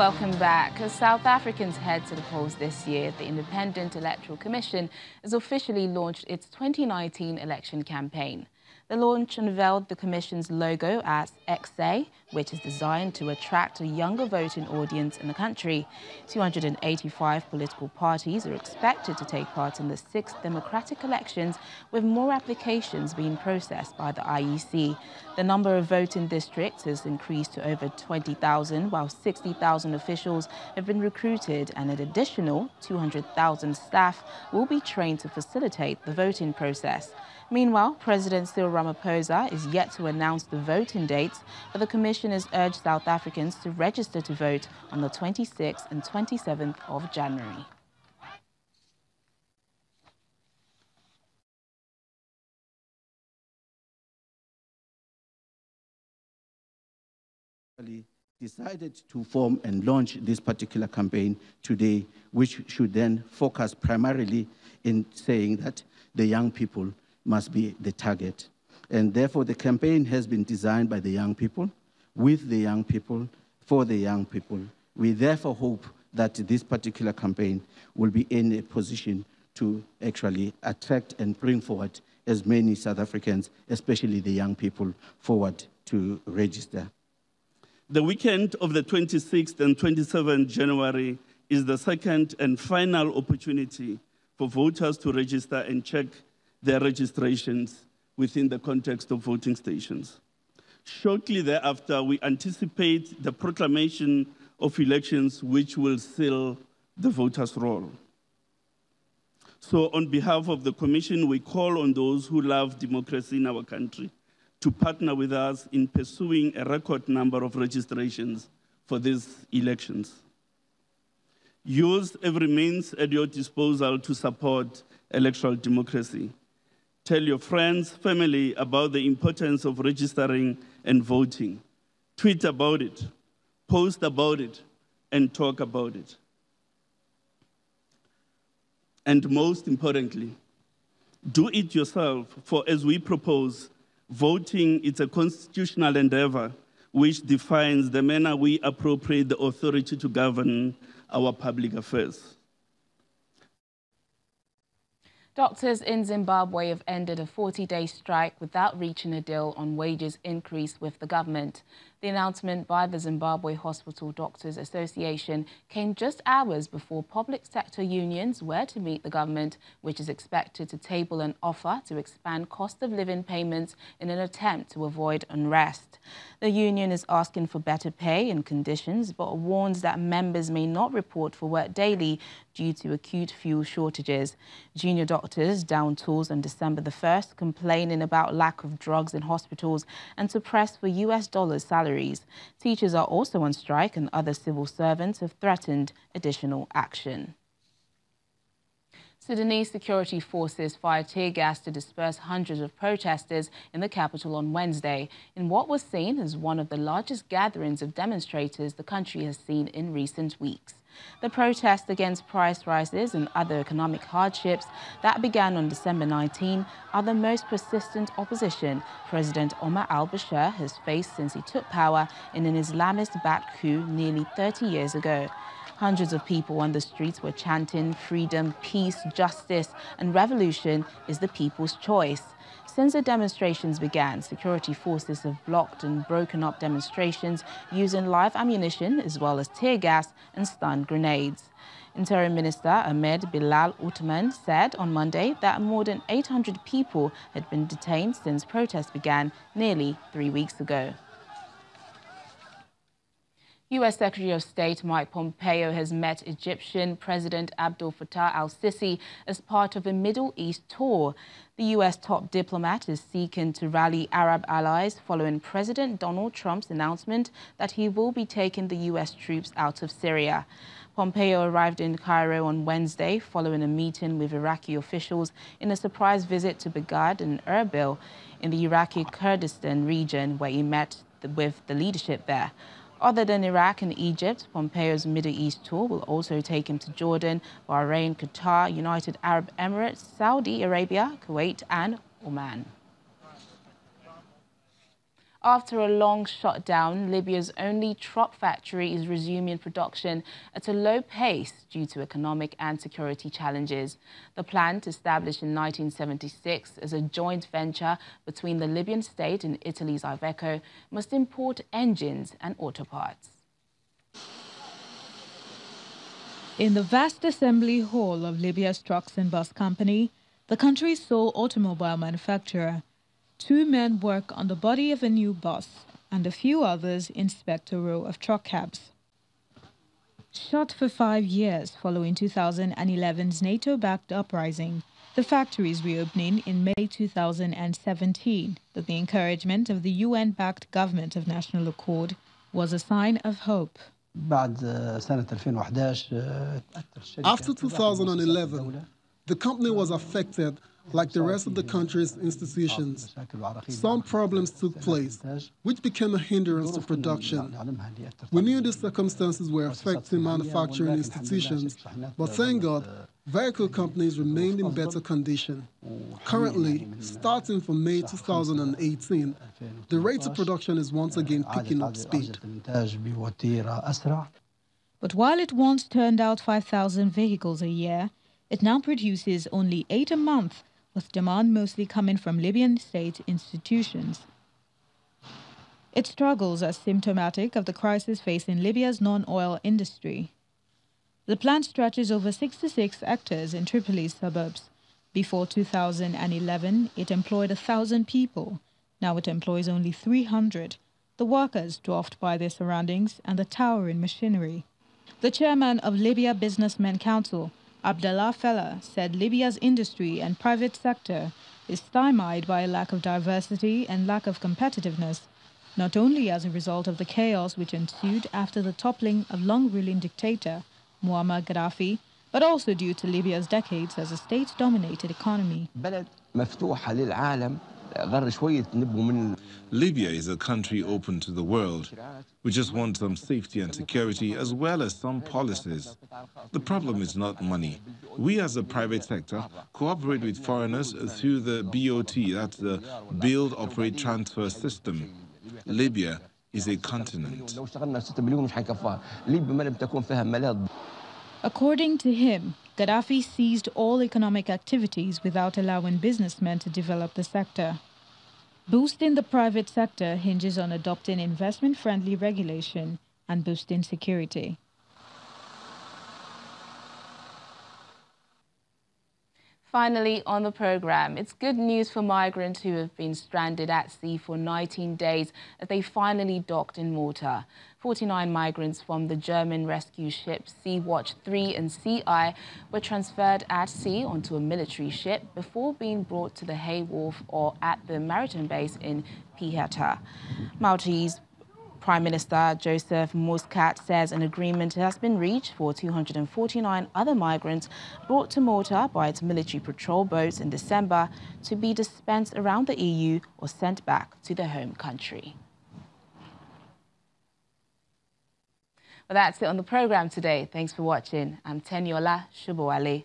Welcome back. As South Africans head to the polls this year, the Independent Electoral Commission has officially launched its 2019 election campaign. The launch unveiled the Commission's logo as XA, which is designed to attract a younger voting audience in the country. 285 political parties are expected to take part in the 6th democratic elections, with more applications being processed by the IEC. The number of voting districts has increased to over 20,000, while 60,000 officials have been recruited, and an additional 200,000 staff will be trained to facilitate the voting process. Meanwhile, President Cyril Ramaphosa is yet to announce the voting dates, but the Commission has urged South Africans to register to vote on the 26th and 27th of January. Decided to form and launch this particular campaign today, which should then focus primarily in saying that the young people must be the target. And therefore, the campaign has been designed by the young people, with the young people, for the young people. We therefore hope that this particular campaign will be in a position to actually attract and bring forward as many South Africans, especially the young people, forward to register. The weekend of the 26th and 27th January is the second and final opportunity for voters to register and check their registrations within the context of voting stations. Shortly thereafter, we anticipate the proclamation of elections which will seal the voters' roll. So on behalf of the Commission, we call on those who love democracy in our country to partner with us in pursuing a record number of registrations for these elections. Use every means at your disposal to support electoral democracy. Tell your friends, family about the importance of registering and voting. Tweet about it, post about it, and talk about it. And most importantly, do it yourself, for as we propose, voting is a constitutional endeavor which defines the manner we appropriate the authority to govern our public affairs. Doctors in Zimbabwe have ended a 40-day strike without reaching a deal on wages increase with the government. The announcement by the Zimbabwe Hospital Doctors Association came just hours before public sector unions were to meet the government, which is expected to table an offer to expand cost of living payments in an attempt to avoid unrest. The union is asking for better pay and conditions, but warns that members may not report for work daily due to acute fuel shortages. Junior doctors downed tools on December the 1st, complaining about lack of drugs in hospitals and to press for US dollar salaries. Teachers are also on strike, and other civil servants have threatened additional action. Sudanese security forces fired tear gas to disperse hundreds of protesters in the capital on Wednesday, in what was seen as one of the largest gatherings of demonstrators the country has seen in recent weeks. The protests against price rises and other economic hardships that began on December 19 are the most persistent opposition President Omar al-Bashir has faced since he took power in an Islamist-backed coup nearly 30 years ago. Hundreds of people on the streets were chanting freedom, peace, justice, and revolution is the people's choice. Since the demonstrations began, security forces have blocked and broken up demonstrations using live ammunition as well as tear gas and stun grenades. Interim Minister Ahmed Bilal Uthman said on Monday that more than 800 people had been detained since protests began nearly 3 weeks ago. U.S. Secretary of State Mike Pompeo has met Egyptian President Abdel Fattah al-Sisi as part of a Middle East tour. The U.S. top diplomat is seeking to rally Arab allies following President Donald Trump's announcement that he will be taking the U.S. troops out of Syria. Pompeo arrived in Cairo on Wednesday following a meeting with Iraqi officials in a surprise visit to Baghdad and Erbil in the Iraqi Kurdistan region, where he met with the leadership there. Other than Iraq and Egypt, Pompeo's Middle East tour will also take him to Jordan, Bahrain, Qatar, United Arab Emirates, Saudi Arabia, Kuwait and Oman. After a long shutdown, Libya's only truck factory is resuming production at a low pace due to economic and security challenges. The plant, established in 1976 as a joint venture between the Libyan state and Italy's Iveco, must import engines and auto parts. In the vast assembly hall of Libya's Trucks and Bus Company, the country's sole automobile manufacturer, 2 men work on the body of a new bus, and a few others inspect a row of truck cabs. Shut for 5 years following 2011's NATO-backed uprising, the factory is reopening in May 2017, but the encouragement of the UN-backed Government of National Accord was a sign of hope. After 2011, the company was affected like the rest of the country's institutions. Some problems took place, which became a hindrance to production. We knew these circumstances were affecting manufacturing institutions, but thank God, vehicle companies remained in better condition. Currently, starting from May 2018, the rate of production is once again picking up speed. But while it once turned out 5,000 vehicles a year, it now produces only 8 a month, with demand mostly coming from Libyan state institutions. Its struggles are symptomatic of the crisis facing Libya's non-oil industry. The plant stretches over 66 hectares in Tripoli's suburbs. Before 2011, it employed 1,000 people. Now it employs only 300. The workers dwarfed by their surroundings and the towering machinery. The chairman of Libya Businessmen Council, Abdallah Fella, said Libya's industry and private sector is stymied by a lack of diversity and lack of competitiveness, not only as a result of the chaos which ensued after the toppling of long-ruling dictator Muammar Gaddafi, but also due to Libya's decades as a state-dominated economy. Libya is a country open to the world. We just want some safety and security as well as some policies. The problem is not money. We as a private sector cooperate with foreigners through the BOT, that's the Build, Operate, Transfer system. Libya is a continent. According to him, Gaddafi seized all economic activities without allowing businessmen to develop the sector. Boosting the private sector hinges on adopting investment-friendly regulation and boosting security. Finally, on the program, it's good news for migrants who have been stranded at sea for 19 days as they finally docked in Malta. 49 migrants from the German rescue ships Sea-Watch 3 and Sea-Eye were transferred at sea onto a military ship before being brought to the Hay Wharf or at the maritime base in Pihata. Maltese Prime Minister Joseph Muscat says an agreement has been reached for 249 other migrants brought to Malta by its military patrol boats in December to be dispensed around the EU or sent back to their home country. Well, that's it on the program today. Thanks for watching. I'm Teniola Shubowale.